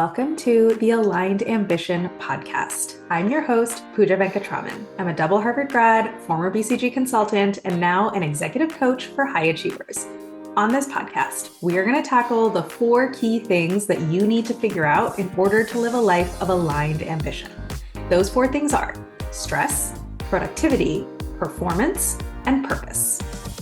Welcome to the Aligned Ambition podcast. I'm your host, Pooja Venkatraman. I'm a double Harvard grad, former BCG consultant, and now an executive coach for high achievers. On this podcast, we are going to tackle the 4 key things that you need to figure out in order to live a life of aligned ambition. Those 4 things are stress, productivity, performance, and purpose.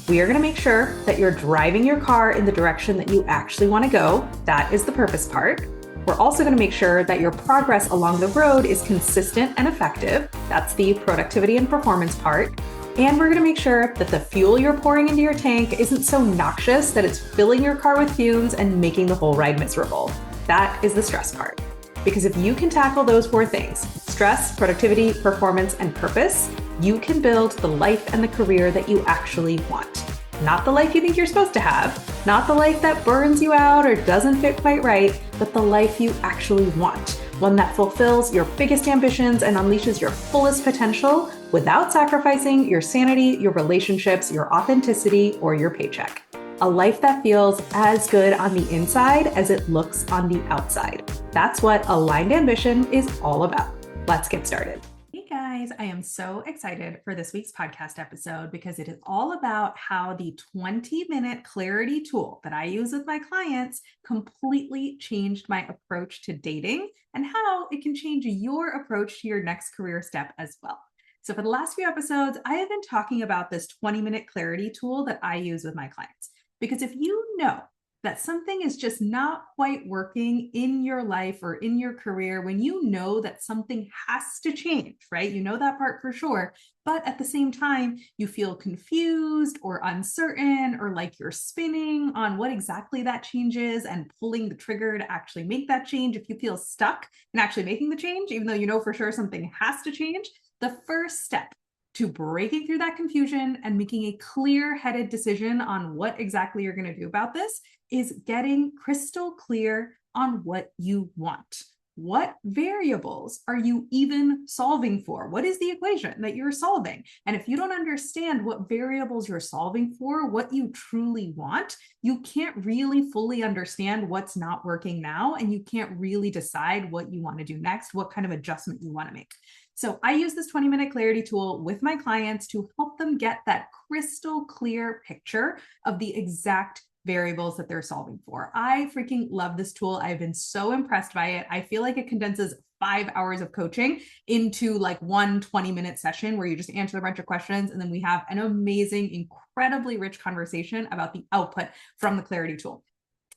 We are going to make sure that you're driving your car in the direction that you actually want to go. That is the purpose part. We're also going to make sure that your progress along the road is consistent and effective. That's the productivity and performance part. And we're going to make sure that the fuel you're pouring into your tank isn't so noxious that it's filling your car with fumes and making the whole ride miserable. That is the stress part. Because if you can tackle those 4 things, stress, productivity, performance, and purpose, you can build the life and the career that you actually want. Not the life you think you're supposed to have, not the life that burns you out or doesn't fit quite right, but the life you actually want. One that fulfills your biggest ambitions and unleashes your fullest potential without sacrificing your sanity, your relationships, your authenticity, or your paycheck. A life that feels as good on the inside as it looks on the outside. That's what aligned ambition is all about. Let's get started. Hey guys, I am so excited for this week's podcast episode because it is all about how the 20-minute clarity tool that I use with my clients completely changed my approach to dating and how it can change your approach to your next career step as well. So for the last few episodes, I have been talking about this 20-minute clarity tool that I use with my clients. Because if you know that something is just not quite working in your life or in your career, when you know that something has to change, right? You know that part for sure. But at the same time, you feel confused or uncertain or like you're spinning on what exactly that change is and pulling the trigger to actually make that change. If you feel stuck in actually making the change, even though you know for sure something has to change, the first step to breaking through that confusion and making a clear-headed decision on what exactly you're going to do about this is getting crystal clear on what you want. What variables are you even solving for? What is the equation that you're solving? And if you don't understand what variables you're solving for, what you truly want, you can't really fully understand what's not working now, and you can't really decide what you want to do next, what kind of adjustment you want to make. So I use this 20-minute clarity tool with my clients to help them get that crystal clear picture of the exact variables that they're solving for. I freaking love this tool. I've been so impressed by it. I feel like it condenses 5 hours of coaching into like one 20-minute session where you just answer a bunch of questions and then we have an amazing, incredibly rich conversation about the output from the clarity tool.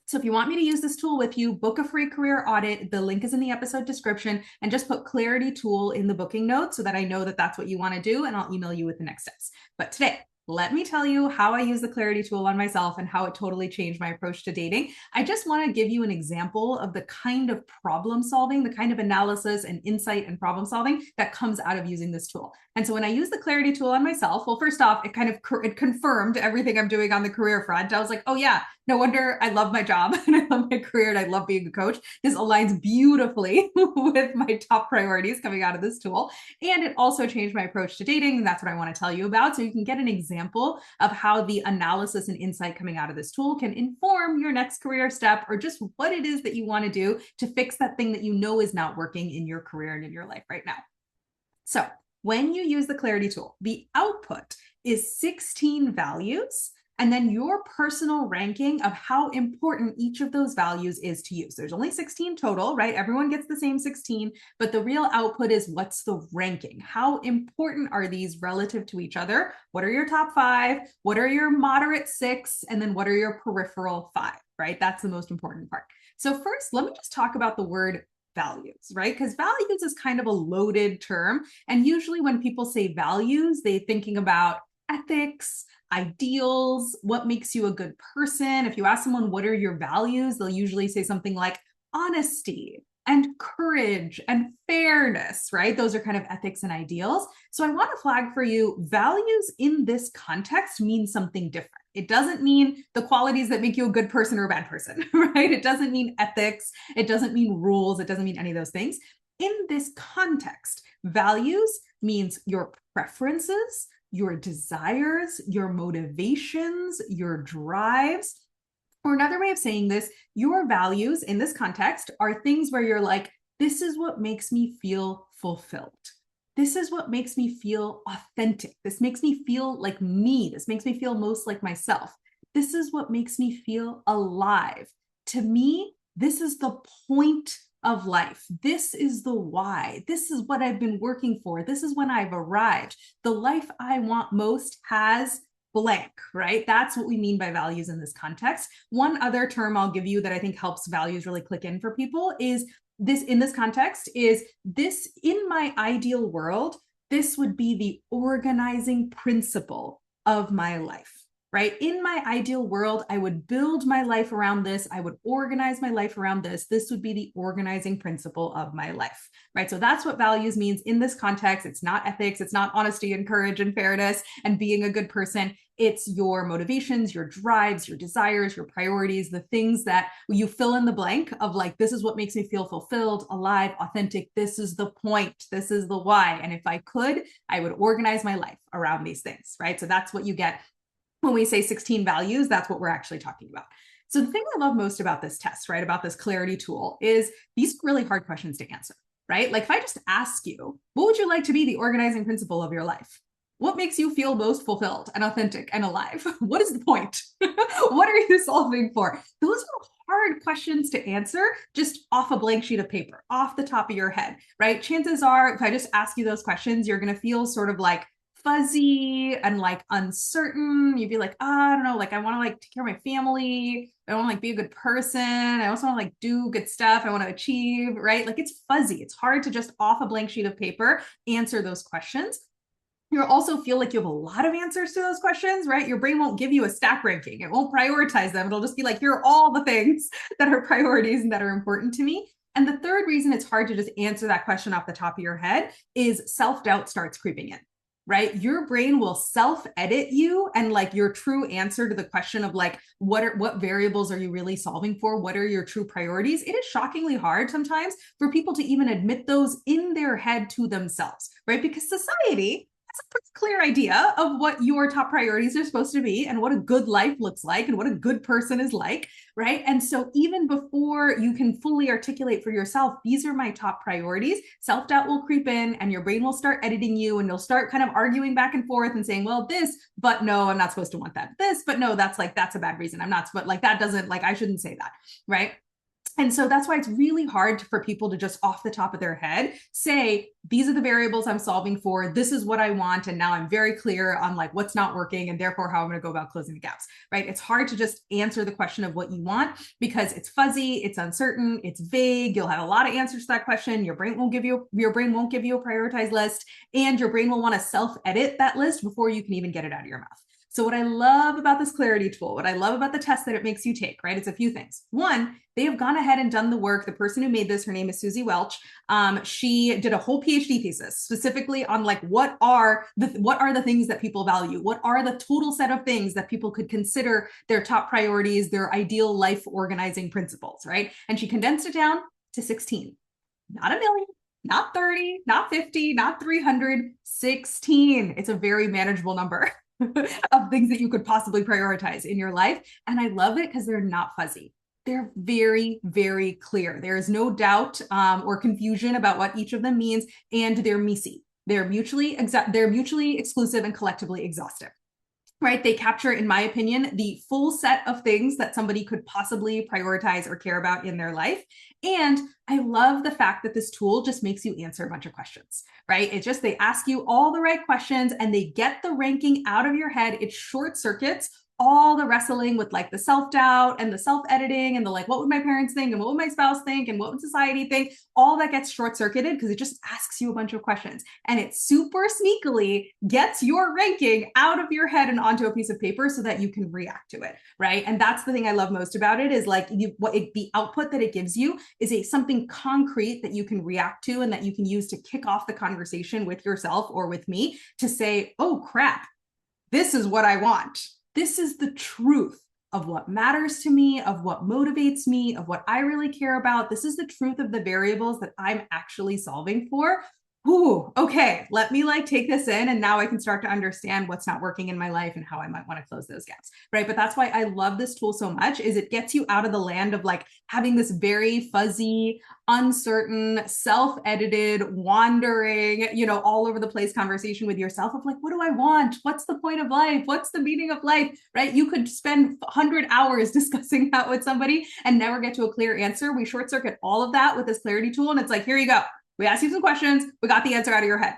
So if you want me to use this tool with you, book a free career audit. The link is in the episode description, and just put clarity tool in the booking notes so that I know that that's what you want to do, and I'll email you with the next steps. But today, let me tell you how I use the clarity tool on myself and how it totally changed my approach to dating. I just want to give you an example of the kind of problem solving, the kind of analysis and insight and problem solving that comes out of using this tool. And so when I use the clarity tool on myself, well, first off, it confirmed everything I'm doing on the career front. I was like, oh yeah, no wonder I love my job and I love my career and I love being a coach. This aligns beautifully with my top priorities coming out of this tool. And it also changed my approach to dating. And that's what I want to tell you about. So you can get an example of how the analysis and insight coming out of this tool can inform your next career step or just what it is that you want to do to fix that thing that you know is not working in your career and in your life right now. So when you use the clarity tool, the output is 16 values and then your personal ranking of how important each of those values is to you. So there's only 16 total, right? Everyone gets the same 16, but the real output is what's the ranking? How important are these relative to each other? What are your top 5? What are your moderate 6? And then what are your peripheral 5, right? That's the most important part. So first, let me just talk about the word values, right? Because values is kind of a loaded term. And usually when people say values, they're thinking about ethics, ideals, what makes you a good person. If you ask someone, what are your values? They'll usually say something like honesty and courage and fairness, right? Those are kind of ethics and ideals. So I want to flag for you, values in this context mean something different. It doesn't mean the qualities that make you a good person or a bad person, right? It doesn't mean ethics. It doesn't mean rules. It doesn't mean any of those things. In this context, values means your preferences, your desires, your motivations, your drives, Or another way of saying this, your values in this context are things where you're like, this is what makes me feel fulfilled. This is what makes me feel authentic. This makes me feel like me. This makes me feel most like myself. This is what makes me feel alive. To me, this is the point of life. This is the why. This is what I've been working for. This is when I've arrived. The life I want most has blank, right? That's what we mean by values in this context. One other term I'll give you that I think helps values really click in for people is this, in this context, is this, in my ideal world, this would be the organizing principle of my life. Right? In my ideal world, I would build my life around this. I would organize my life around this. This would be the organizing principle of my life, right? So that's what values means in this context. It's not ethics. It's not honesty and courage and fairness and being a good person. It's your motivations, your drives, your desires, your priorities, the things that you fill in the blank of like, this is what makes me feel fulfilled, alive, authentic. This is the point. This is the why. And if I could, I would organize my life around these things, right? So that's what you get when we say 16 values. That's what we're actually talking about. So the thing I love most about this test, right, about this clarity tool is these are really hard questions to answer, right? Like if I just ask you, what would you like to be the organizing principle of your life? What makes you feel most fulfilled and authentic and alive? What is the point? What are you solving for? Those are hard questions to answer just off a blank sheet of paper, off the top of your head, right? Chances are, if I just ask you those questions, you're going to feel sort of like fuzzy and like uncertain. You'd be like, oh, I don't know, like I want to like take care of my family. I want to like be a good person. I also want to like do good stuff. I want to achieve, right? Like it's fuzzy. It's hard to just off a blank sheet of paper answer those questions. You'll also feel like you have a lot of answers to those questions, right? Your brain won't give you a stack ranking. It won't prioritize them. It'll just be like, here are all the things that are priorities and that are important to me. And the third reason it's hard to just answer that question off the top of your head is self-doubt starts creeping in, right? Your brain will self-edit you, and like your true answer to the question of like, what variables are you really solving for? What are your true priorities? It is shockingly hard sometimes for people to even admit those in their head to themselves, right? Because society has a pretty clear idea of what your top priorities are supposed to be and what a good life looks like and what a good person is like, right? And so even before you can fully articulate for yourself, these are my top priorities, self-doubt will creep in and your brain will start editing you, and you'll start kind of arguing back and forth and saying, well, this, but no, I'm not supposed to want that. This, but no, that's a bad reason. I'm not, but like that doesn't, like I shouldn't say that, right? And so that's why it's really hard for people to just off the top of their head say, these are the variables I'm solving for. This is what I want. And now I'm very clear on like what's not working and therefore how I'm going to go about closing the gaps, right? It's hard to just answer the question of what you want because it's fuzzy, it's uncertain, it's vague. You'll have a lot of answers to that question. Your brain won't give you a prioritized list, and your brain will want to self-edit that list before you can even get it out of your mouth. So what I love about this clarity tool, what I love about the test that it makes you take, right? It's a few things. One, they have gone ahead and done the work. The person who made this, her name is Susie Welch. She did a whole PhD thesis specifically on like, what are the things that people value? What are the total set of things that people could consider their top priorities, their ideal life organizing principles, right? And she condensed it down to 16, not a million, not 30, not 50, not 300, 16. It's a very manageable number of things that you could possibly prioritize in your life. And I love it because they're not fuzzy. They're very, very clear. There is no doubt or confusion about what each of them means, and they're MECE. They're mutually exclusive and collectively exhaustive. Right? They capture, in my opinion, the full set of things that somebody could possibly prioritize or care about in their life. And I love the fact that this tool just makes you answer a bunch of questions, right? It just, they ask you all the right questions and they get the ranking out of your head. It short circuits all the wrestling with like the self-doubt and the self-editing and the like, what would my parents think and what would my spouse think and what would society think? All that gets short-circuited because it just asks you a bunch of questions, and it super sneakily gets your ranking out of your head and onto a piece of paper so that you can react to it, right? And that's the thing I love most about it is like the output that it gives you is something concrete that you can react to and that you can use to kick off the conversation with yourself or with me to say, oh crap, this is what I want. This is the truth of what matters to me, of what motivates me, of what I really care about. This is the truth of the variables that I'm actually solving for. Ooh, okay, let me like take this in and now I can start to understand what's not working in my life and how I might want to close those gaps, right? But that's why I love this tool so much is it gets you out of the land of like having this very fuzzy, uncertain, self-edited, wandering, all over the place conversation with yourself of like, what do I want? What's the point of life? What's the meaning of life, right? You could spend 100 hours discussing that with somebody and never get to a clear answer. We short circuit all of that with this clarity tool. And it's like, here you go. We asked you some questions. We got the answer out of your head.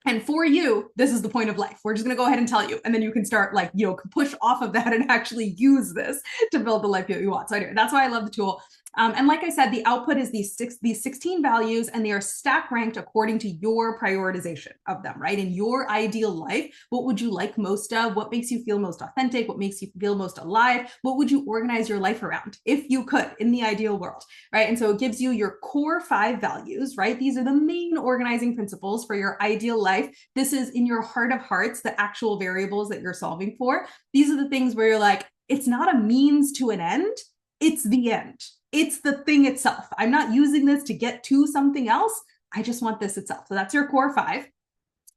And for you, this is the point of life. We're just going to go ahead and tell you. And then you can start like, push off of that and actually use this to build the life that you want. So anyway, that's why I love the tool. And like I said, the output is these 16 values, and they are stack ranked according to your prioritization of them, right? In your ideal life, what would you like most of? What makes you feel most authentic? What makes you feel most alive? What would you organize your life around if you could in the ideal world, right? And so it gives you your core 5 values, right? These are the main organizing principles for your ideal life. This is in your heart of hearts, the actual variables that you're solving for. These are the things where you're like, it's not a means to an end, it's the end. It's the thing itself. I'm not using this to get to something else. I just want this itself. So that's your core 5.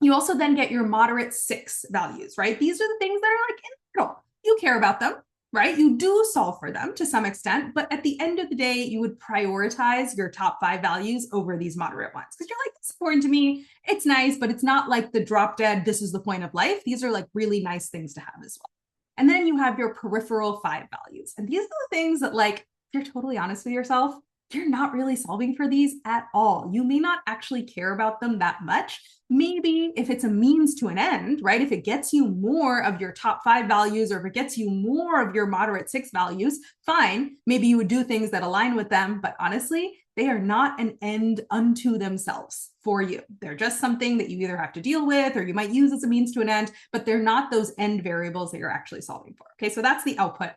You also then get your moderate 6 values, right? These are the things that are like in the middle. You care about them, right? You do solve for them to some extent, but at the end of the day, you would prioritize your top 5 values over these moderate ones because you're like, it's important to me. It's nice, but it's not like the drop dead, this is the point of life. These are like really nice things to have as well. And then you have your peripheral 5 values. And these are the things that like, if you're totally honest with yourself, you're not really solving for these at all. You may not actually care about them that much. Maybe if it's a means to an end, right? If it gets you more of your top 5 values, or if it gets you more of your moderate 6 values, fine. Maybe you would do things that align with them, but honestly, they are not an end unto themselves for you. They're just something that you either have to deal with or you might use as a means to an end, but they're not those end variables that you're actually solving for. Okay, so that's the output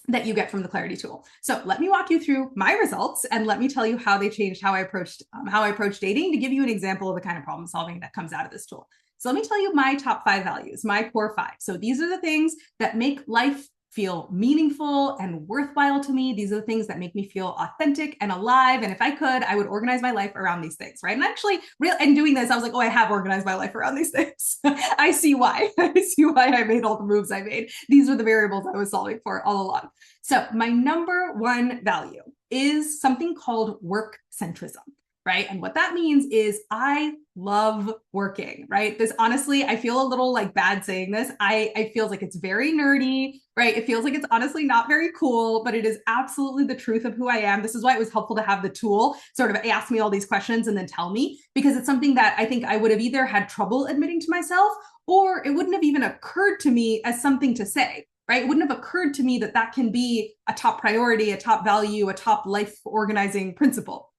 that you get from the clarity tool. So let me walk you through my results and let me tell you how they changed how I approached dating to give you an example of the kind of problem solving that comes out of this tool. So let me tell you my top 5 values, my core 5. So these are the things that make life feel meaningful and worthwhile to me. These are the things that make me feel authentic and alive. And if I could, I would organize my life around these things, right? And actually, in doing this, I was like, oh, I have organized my life around these things. I see why. I see why I made all the moves I made. These were the variables I was solving for all along. So my number 1 value is something called work centrism. Right. And what that means is I love working, right? This honestly, I feel a little like bad saying this. I feel like it's very nerdy, right? It feels like it's honestly not very cool, but it is absolutely the truth of who I am. This is why it was helpful to have the tool sort of ask me all these questions and then tell me, because it's something that I think I would have either had trouble admitting to myself, or it wouldn't have even occurred to me as something to say. Right? It wouldn't have occurred to me that that can be a top priority, a top value, a top life organizing principle.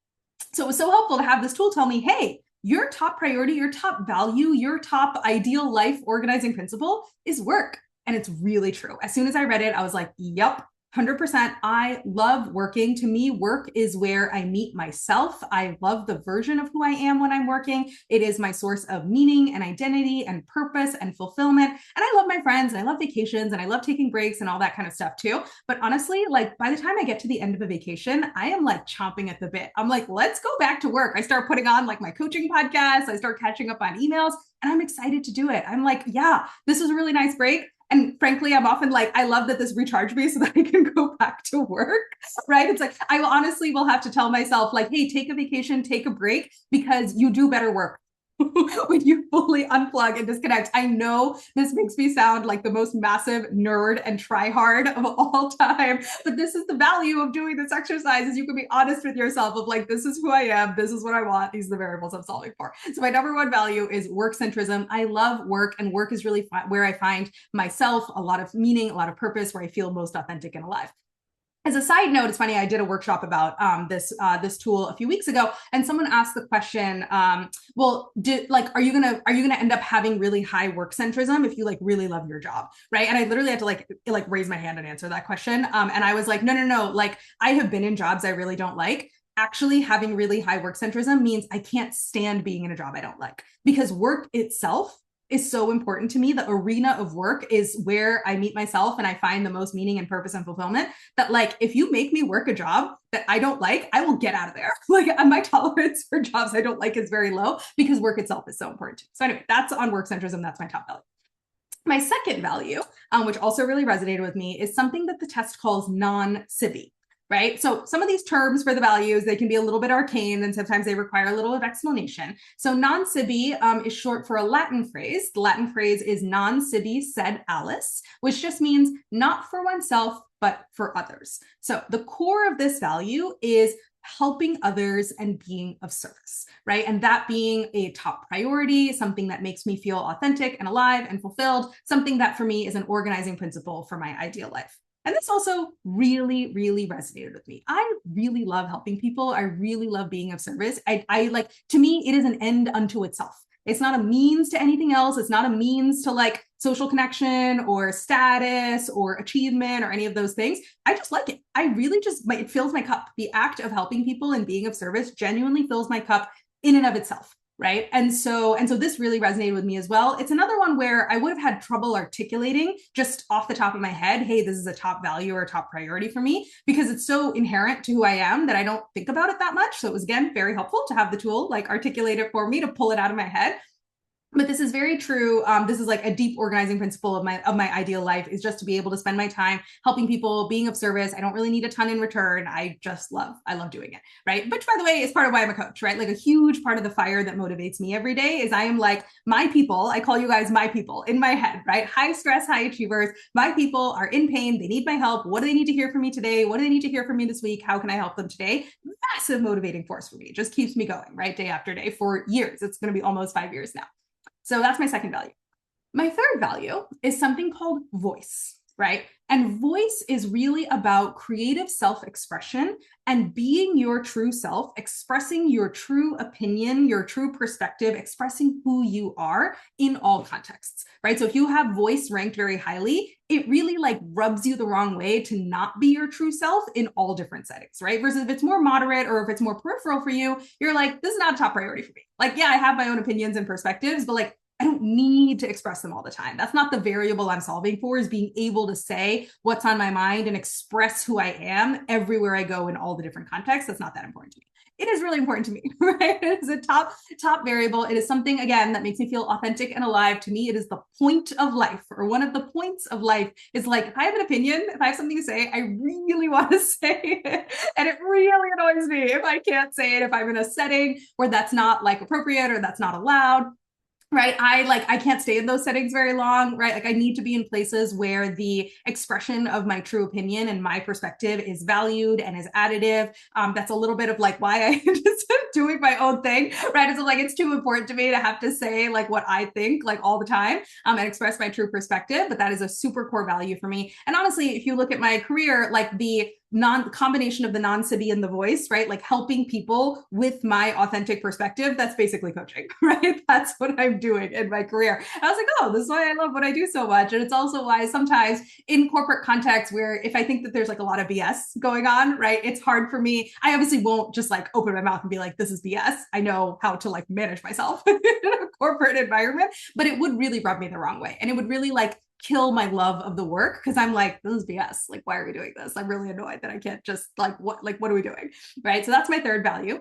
So it was so helpful to have this tool tell me, hey, your top priority, your top value, your top ideal life organizing principle is work. And it's really true. As soon as I read it, I was like, yep, 100%. I love working. To me, work is where I meet myself. I love the version of who I am when I'm working. It is my source of meaning and identity and purpose and fulfillment. And I love my friends and I love vacations and I love taking breaks and all that kind of stuff too. But honestly, like by the time I get to the end of a vacation, I am like chomping at the bit. I'm like, let's go back to work. I start putting on like my coaching podcast. I start catching up on emails and I'm excited to do it. I'm like, yeah, this was a really nice break. And frankly, I'm often like, I love that this recharged me so that I can go back to work, right? It's like, I honestly will have to tell myself like, hey, take a vacation, take a break, because you do better work when you fully unplug and disconnect. I know this makes me sound like the most massive nerd and try hard of all time, but this is the value of doing this exercise, is you can be honest with yourself of like, this is who I am. This is what I want. These are the variables I'm solving for. So my number 1 value is work centrism. I love work, and work is really where I find myself, a lot of meaning, a lot of purpose, where I feel most authentic and alive. As a side note, it's funny, I did a workshop about this tool a few weeks ago, and someone asked the question, well, are you gonna end up having really high work centrism if you like really love your job, right? And I literally had to like raise my hand and answer that question. And I was like, no, like I have been in jobs I really don't like. Actually, having really high work centrism means I can't stand being in a job I don't like, because work itself is so important to me. The arena of work is where I meet myself and I find the most meaning and purpose and fulfillment. That like, if you make me work a job that I don't like, I will get out of there. Like my tolerance for jobs I don't like is very low because work itself is so important to me. So anyway, that's on work centrism. That's my top value. My second value, which also really resonated with me, is something that the test calls non-SIBI, right? So some of these terms for the values, they can be a little bit arcane and sometimes they require a little of explanation. So non-SIBI is short for a Latin phrase. The Latin phrase is non sibi sed aliis, which just means not for oneself, but for others. So the core of this value is helping others and being of service, right? And that being a top priority, something that makes me feel authentic and alive and fulfilled, something that for me is an organizing principle for my ideal life. And this also really, really resonated with me. I really love helping people. I really love being of service. I like, to me, it is an end unto itself. It's not a means to anything else. It's not a means to like social connection or status or achievement or any of those things. I just like it. I really just, it fills my cup. The act of helping people and being of service genuinely fills my cup in and of itself. Right. And so this really resonated with me as well. It's another one where I would have had trouble articulating just off the top of my head, hey, this is a top value or a top priority for me, because it's so inherent to who I am that I don't think about it that much. So it was, again, very helpful to have the tool like articulate it for me to pull it out of my head. But this is very true. This is like a deep organizing principle of my ideal life, is just to be able to spend my time helping people, being of service. I don't really need a ton in return. I love doing it, right? Which, by the way, is part of why I'm a coach, right? Like a huge part of the fire that motivates me every day is I am like, my people, I call you guys my people in my head, right? High stress, high achievers. My people are in pain. They need my help. What do they need to hear from me today? What do they need to hear from me this week? How can I help them today? Massive motivating force for me. It just keeps me going, right? Day after day for years. It's going to be almost 5 years now. So that's my second value. My third value is something called voice, right? And voice is really about creative self-expression and being your true self, expressing your true opinion, your true perspective, expressing who you are in all contexts, right? So if you have voice ranked very highly, it really like rubs you the wrong way to not be your true self in all different settings, right? Versus if it's more moderate or if it's more peripheral for you, you're like, this is not a top priority for me. Like, yeah, I have my own opinions and perspectives, but like, I don't need to express them all the time. That's not the variable I'm solving for, is being able to say what's on my mind and express who I am everywhere I go in all the different contexts. That's not that important to me. It is really important to me, right? It is a top variable. It is something, again, that makes me feel authentic and alive. To me, it is the point of life, or one of the points of life is like, if I have an opinion, if I have something to say, I really want to say it. And it really annoys me if I can't say it, if I'm in a setting where that's not like appropriate or that's not allowed. Right. I can't stay in those settings very long, right? Like I need to be in places where the expression of my true opinion and my perspective is valued and is additive. That's a little bit of like why I just am doing my own thing, right? It's like, it's too important to me to have to say like what I think like all the time and express my true perspective. But that is a super core value for me. And honestly, if you look at my career, like the combination of the non-SIBI and the voice, right? Like helping people with my authentic perspective, that's basically coaching, right? That's what I'm doing in my career. I was like, oh, this is why I love what I do so much. And it's also why sometimes in corporate context where if I think that there's like a lot of BS going on, right? It's hard for me. I obviously won't just like open my mouth and be like, this is BS. I know how to like manage myself in a corporate environment, but it would really rub me the wrong way. And it would really like kill my love of the work, because I'm like, this is BS. Like, why are we doing this? I'm really annoyed that I can't just like, what are we doing? Right. So that's my third value.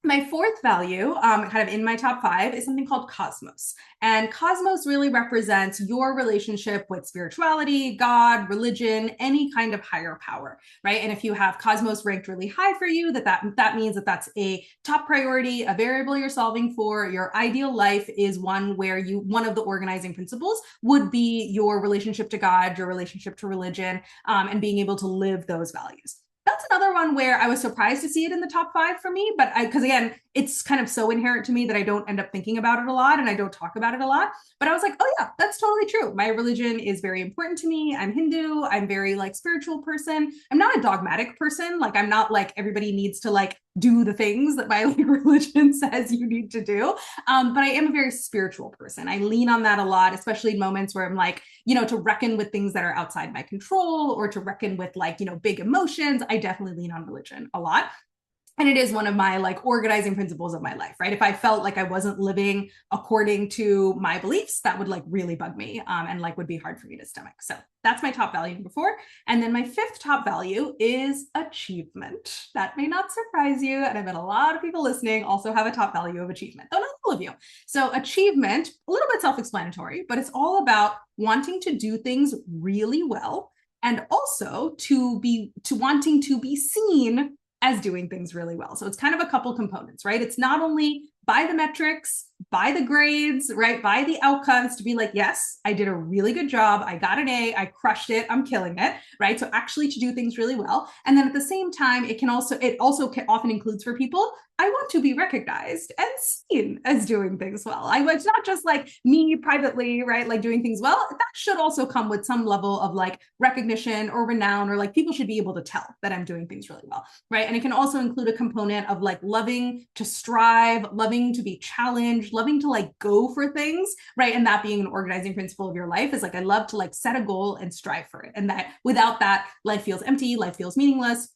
My fourth value, kind of in my top 5, is something called cosmos. And cosmos really represents your relationship with spirituality, God, religion, any kind of higher power, right? And if you have cosmos ranked really high for you, that means that that's a top priority, a variable you're solving for. Your ideal life is one where one of the organizing principles would be your relationship to God, your relationship to religion, and being able to live those values. That's another one where I was surprised to see it in the top 5 for me, but because again, it's kind of so inherent to me that I don't end up thinking about it a lot and I don't talk about it a lot. But I was like, oh yeah, that's totally true. My religion is very important to me. I'm Hindu. I'm very like spiritual person. I'm not a dogmatic person. Like I'm not like everybody needs to like do the things that my like, religion says you need to do. But I am a very spiritual person. I lean on that a lot, especially in moments where I'm like, to reckon with things that are outside my control or to reckon with like, big emotions. I definitely lean on religion a lot. And it is one of my like organizing principles of my life, right? If I felt like I wasn't living according to my beliefs, that would like really bug me, and like would be hard for me to stomach. So that's my top value before. And then my fifth top value is achievement. That may not surprise you. And I bet a lot of people listening also have a top value of achievement, though not all of you. So achievement, a little bit self-explanatory, but it's all about wanting to do things really well, and also to wanting to be seen as doing things really well. So it's kind of a couple components, right? It's not only by the metrics, by the grades, right? By the outcomes to be like, yes, I did a really good job. I got an A, I crushed it, I'm killing it, right? So actually to do things really well. And then at the same time, it also often includes for people, I want to be recognized and seen as doing things well. It's not just like me privately, right? Like doing things well. That should also come with some level of like recognition or renown, or like people should be able to tell that I'm doing things really well, right? And it can also include a component of like loving to strive, loving to be challenged, loving to like go for things, right? And that being an organizing principle of your life is like, I love to like set a goal and strive for it. And that without that, life feels empty, life feels meaningless.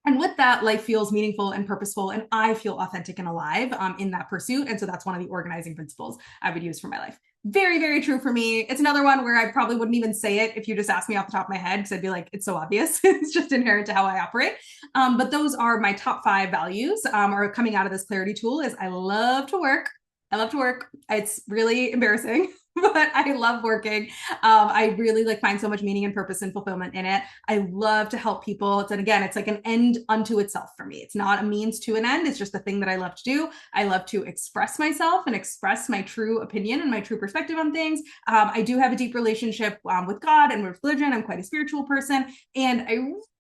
And with that, life feels meaningful and purposeful, and I feel authentic and alive in that pursuit. And so that's one of the organizing principles I would use for my life. Very, very true for me. It's another one where I probably wouldn't even say it if you just asked me off the top of my head, because I'd be like, it's so obvious. It's just inherent to how I operate. But those are my top 5 values, are coming out of this clarity tool. Is I love to work. I love to work. It's really embarrassing, but I love working. I really like find so much meaning and purpose and fulfillment in it. I love to help people. It's like an end unto itself for me. It's not a means to an end. It's just the thing that I love to do. I love to express myself and express my true opinion and my true perspective on things. I do have a deep relationship with God and with religion. I'm quite a spiritual person, and I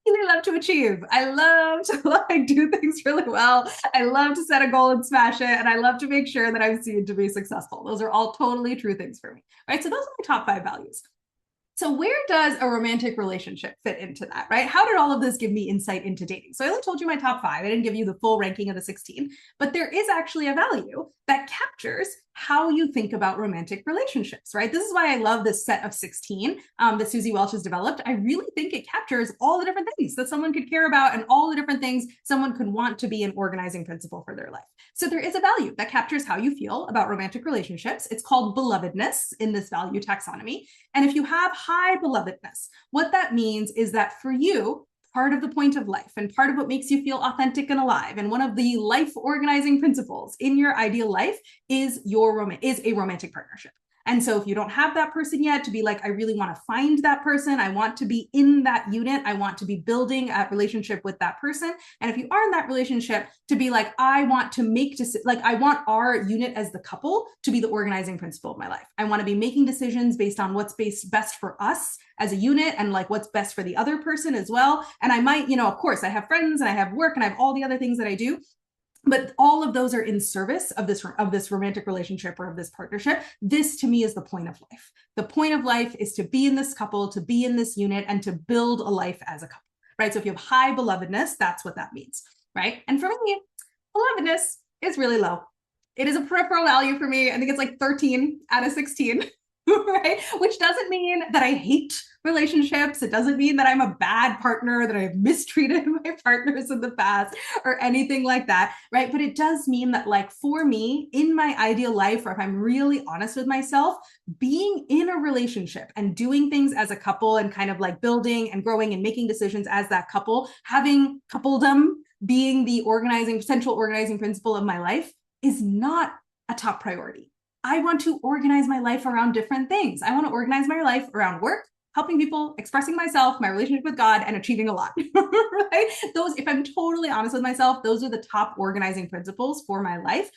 really love to achieve. I love to like do things really well. I love to set a goal and smash it. And I love to make sure that I'm seen to be successful. Those are all totally true things for me, right? So those are my top 5 values. So where does a romantic relationship fit into that, right? How did all of this give me insight into dating? So I only told you my top 5. I didn't give you the full ranking of the 16, but there is actually a value that captures how you think about romantic relationships, right? This is why I love this set of 16 that Susie Welch has developed. I really think it captures all the different things that someone could care about and all the different things someone could want to be an organizing principle for their life. So there is a value that captures how you feel about romantic relationships. It's called belovedness in this value taxonomy. And if you have high belovedness, what that means is that for you, part of the point of life and part of what makes you feel authentic and alive, and one of the life organizing principles in your ideal life is a romantic partnership. And so if you don't have that person yet, to be like, I really want to find that person. I want to be in that unit. I want to be building a relationship with that person. And if you are in that relationship, to be like, I want to I want our unit as the couple to be the organizing principle of my life. I want to be making decisions based on what's best for us as a unit, and like what's best for the other person as well. And I might, of course, I have friends and I have work and I have all the other things that I do. But all of those are in service of this romantic relationship or of this partnership. This to me is the point of life. The point of life is to be in this couple, to be in this unit, and to build a life as a couple, right? So if you have high belovedness, that's what that means, right? And for me, belovedness is really low. It is a peripheral value for me. I think it's like 13 out of 16. Right? Which doesn't mean that I hate relationships. It doesn't mean that I'm a bad partner, that I've mistreated my partners in the past or anything like that, right? But it does mean that like for me in my ideal life, or if I'm really honest with myself, being in a relationship and doing things as a couple and kind of like building and growing and making decisions as that couple, having coupledom being the central organizing principle of my life is not a top priority. I want to organize my life around different things. I want to organize my life around work, helping people, expressing myself, my relationship with God, and achieving a lot, right? Those, if I'm totally honest with myself, those are the top organizing principles for my life.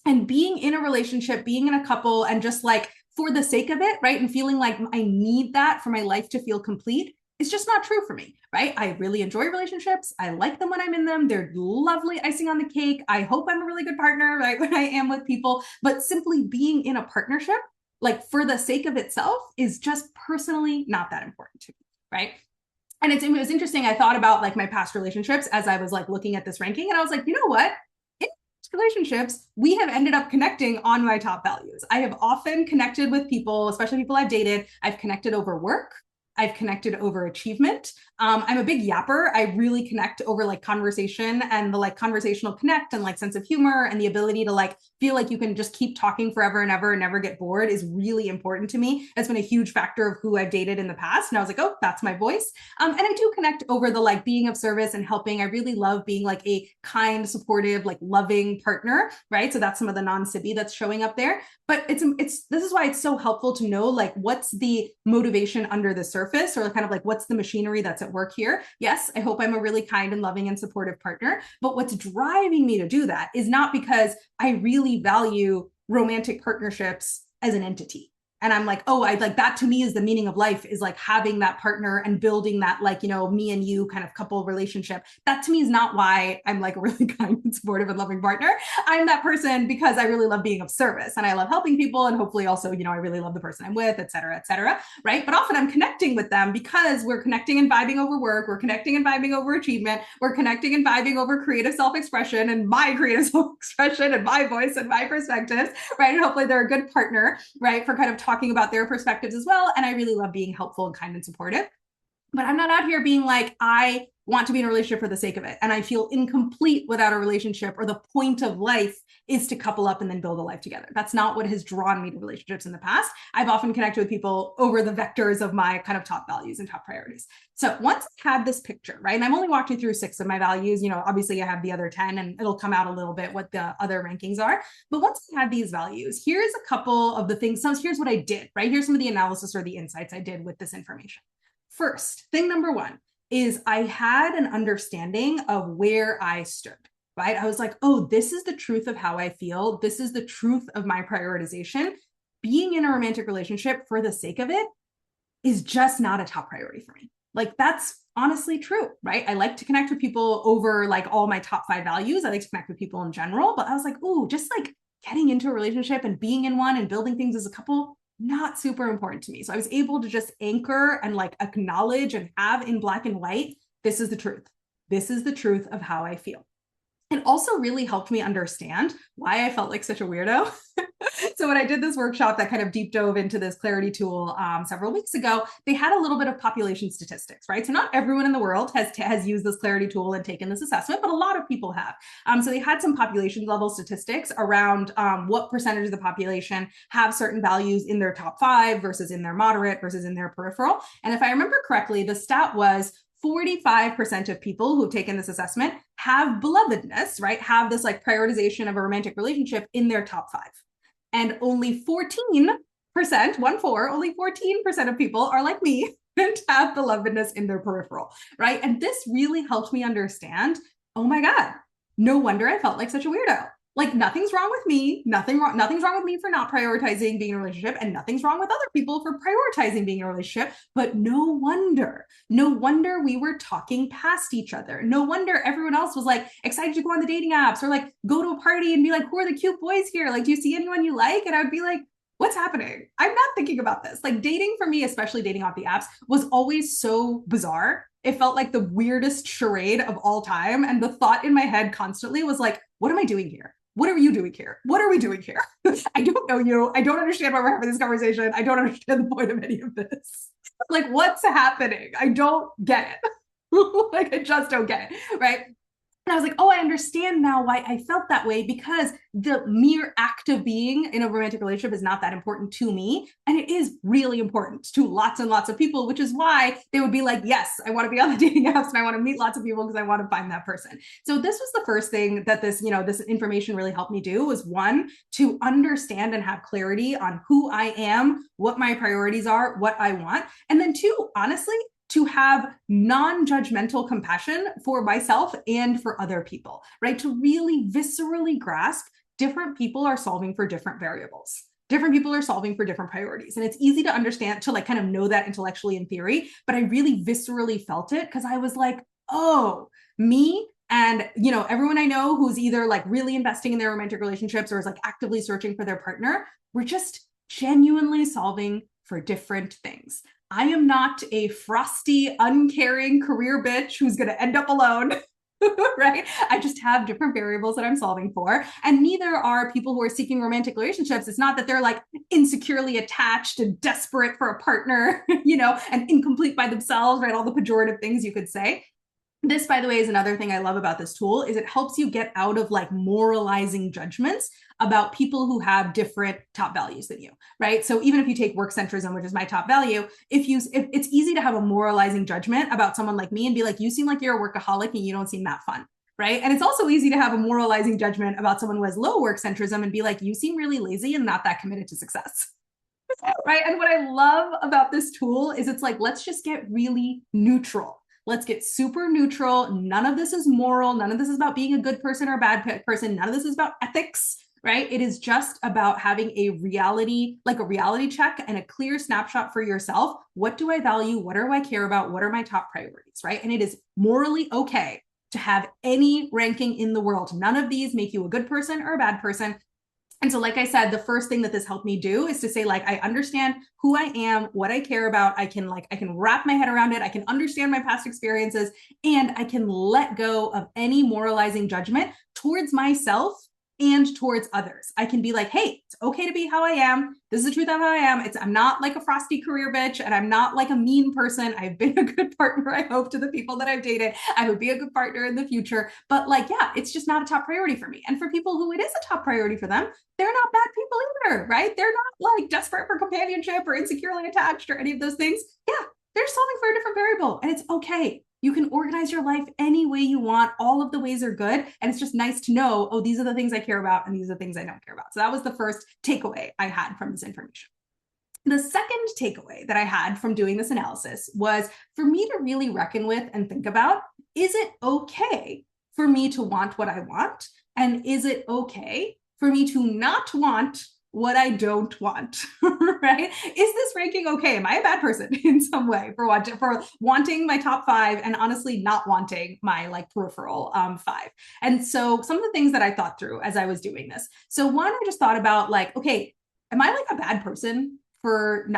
And being in a relationship, being in a couple, and just like for the sake of it, right? And feeling like I need that for my life to feel complete, it's just not true for me, right? I really enjoy relationships. I like them when I'm in them. They're lovely icing on the cake. I hope I'm a really good partner, right? When I am with people, but simply being in a partnership, like for the sake of itself, is just personally not that important to me, right? And it was interesting. I thought about like my past relationships as I was like looking at this ranking, and I was like, you know what? In relationships, we have ended up connecting on my top values. I have often connected with people, especially people I've dated. I've connected over work. I've connected over achievement. I'm a big yapper. I really connect over like conversation, and the like conversational connect and like sense of humor and the ability to like feel like you can just keep talking forever and ever and never get bored is really important to me. That's been a huge factor of who I've dated in the past. And I was like, oh, that's my voice. And I do connect over the like being of service and helping. I really love being like a kind, supportive, like loving partner, right? So that's some of the non-Sibby that's showing up there. But it's this is why it's so helpful to know like what's the motivation under the surface, or kind of like what's the machinery that's at work here. Yes, I hope I'm a really kind and loving and supportive partner, but what's driving me to do that is not because I really value romantic partnerships as an entity. And I'm like, oh, I like that. To me is the meaning of life, is like having that partner and building that, like, you know, me and you kind of couple relationship. That to me is not why I'm like a really kind and supportive and loving partner. I'm that person because I really love being of service and I love helping people. And hopefully also, you know, I really love the person I'm with, et cetera, right? But often I'm connecting with them because we're connecting and vibing over work. We're connecting and vibing over achievement. We're connecting and vibing over creative self-expression and my creative self-expression and my voice and my perspectives, right? And hopefully they're a good partner, right? For kind of talking about their perspectives as well. And I really love being helpful and kind and supportive. But I'm not out here being like, I want to be in a relationship for the sake of it. And I feel incomplete without a relationship, or the point of life is to couple up and then build a life together. That's not what has drawn me to relationships in the past. I've often connected with people over the vectors of my kind of top values and top priorities. So once I had this picture, right, and I'm only walking through 6 of my values, you know, obviously I have the other 10 and it'll come out a little bit what the other rankings are. But once I had these values, here's a couple of the things. So here's what I did, right? Here's some of the analysis or the insights I did with this information. First, thing number 1 is I had an understanding of where I stood, right? I was like, oh, this is the truth of how I feel. This is the truth of my prioritization. Being in a romantic relationship for the sake of it is just not a top priority for me. Like, that's honestly true, right? I like to connect with people over like all my top 5 values. I like to connect with people in general, but I was like, oh, just like getting into a relationship and being in one and building things as a couple, not super important to me. So I was able to just anchor and like acknowledge and have in black and white, this is the truth. This is the truth of how I feel. It also really helped me understand why I felt like such a weirdo. So when I did this workshop that kind of deep dove into this clarity tool several weeks ago, they had a little bit of population statistics, right? So not everyone in the world has used this clarity tool and taken this assessment, but a lot of people have. So they had some population level statistics around what percentage of the population have certain values in their top 5 versus in their moderate versus in their peripheral. And if I remember correctly, the stat was 45% of people who've taken this assessment have belovedness, right? Have this like prioritization of a romantic relationship in their top 5. And only 14%, only 14% of people are like me and have belovedness in their peripheral, right? And this really helped me understand, oh my God, no wonder I felt like such a weirdo. Like, nothing's wrong with me. Nothing's wrong with me for not prioritizing being in a relationship, and nothing's wrong with other people for prioritizing being in a relationship. But no wonder we were talking past each other. No wonder everyone else was like excited to go on the dating apps or like go to a party and be like, who are the cute boys here? Like, do you see anyone you like? And I would be like, what's happening? I'm not thinking about this. Like, dating for me, especially dating off the apps, was always so bizarre. It felt like the weirdest charade of all time. And the thought in my head constantly was like, what am I doing here? What are you doing here? What are we doing here? I don't know you. I don't understand why we're having this conversation. I don't understand the point of any of this. Like, what's happening? I don't get it. Like, I just don't get it, right? And I was like, oh, I understand now why I felt that way, because the mere act of being in a romantic relationship is not that important to me. And it is really important to lots and lots of people, which is why they would be like, yes, I want to be on the dating apps and I want to meet lots of people because I want to find that person. So this was the first thing that this information really helped me do, was 1, to understand and have clarity on who I am, what my priorities are, what I want. And then 2, honestly, to have non-judgmental compassion for myself and for other people, right? To really viscerally grasp different people are solving for different variables. Different people are solving for different priorities. And it's easy to understand, to like kind of know that intellectually in theory, but I really viscerally felt it because I was like, oh, me and, you know, everyone I know who's either like really investing in their romantic relationships or is like actively searching for their partner, we're just genuinely solving for different things. I am not a frosty, uncaring career bitch who's going to end up alone. right? I just have different variables that I'm solving for. And neither are people who are seeking romantic relationships. It's not that they're like insecurely attached and desperate for a partner, and incomplete by themselves, right? All the pejorative things you could say. This, by the way, is another thing I love about this tool is it helps you get out of like moralizing judgments about people who have different top values than you, right? So even if you take work centrism, which is my top value, if it's easy to have a moralizing judgment about someone like me and be like, you seem like you're a workaholic and you don't seem that fun, right? And it's also easy to have a moralizing judgment about someone who has low work centrism and be like, you seem really lazy and not that committed to success. Right. And what I love about this tool is it's like, let's just get really neutral. Let's get super neutral. None of this is moral. None of this is about being a good person or a bad person. None of this is about ethics, right? It is just about having a reality, like a reality check and a clear snapshot for yourself. What do I value? What do I care about? What are my top priorities, right? And it is morally okay to have any ranking in the world. None of these make you a good person or a bad person. And so, like I said, the first thing that this helped me do is to say, like, I understand who I am, what I care about. I can wrap my head around it. I can understand my past experiences, and I can let go of any moralizing judgment towards myself and towards others. I can be like, hey, it's okay to be how I am. This is the truth of how I am. I'm not like a frosty career bitch, and I'm not like a mean person. I've been a good partner, I hope, to the people that I've dated. I would be a good partner in the future. But like, yeah, it's just not a top priority for me. And for people who it is a top priority for them, they're not bad people either, right? They're not like desperate for companionship or insecurely attached or any of those things. Yeah, they're solving for a different variable, and it's okay. You can organize your life any way you want. All of the ways are good. And it's just nice to know, oh, these are the things I care about and these are the things I don't care about. So that was the first takeaway I had from this information. The second takeaway that I had from doing this analysis was for me to really reckon with and think about, is it okay for me to want what I want? And is it okay for me to not want what I don't want, right? Is this ranking okay? Am I a bad person in some way for wanting my top 5 and honestly not wanting my like peripheral 5? And so some of the things that I thought through as I was doing this. So one, I just thought about like, okay, am I like a bad person for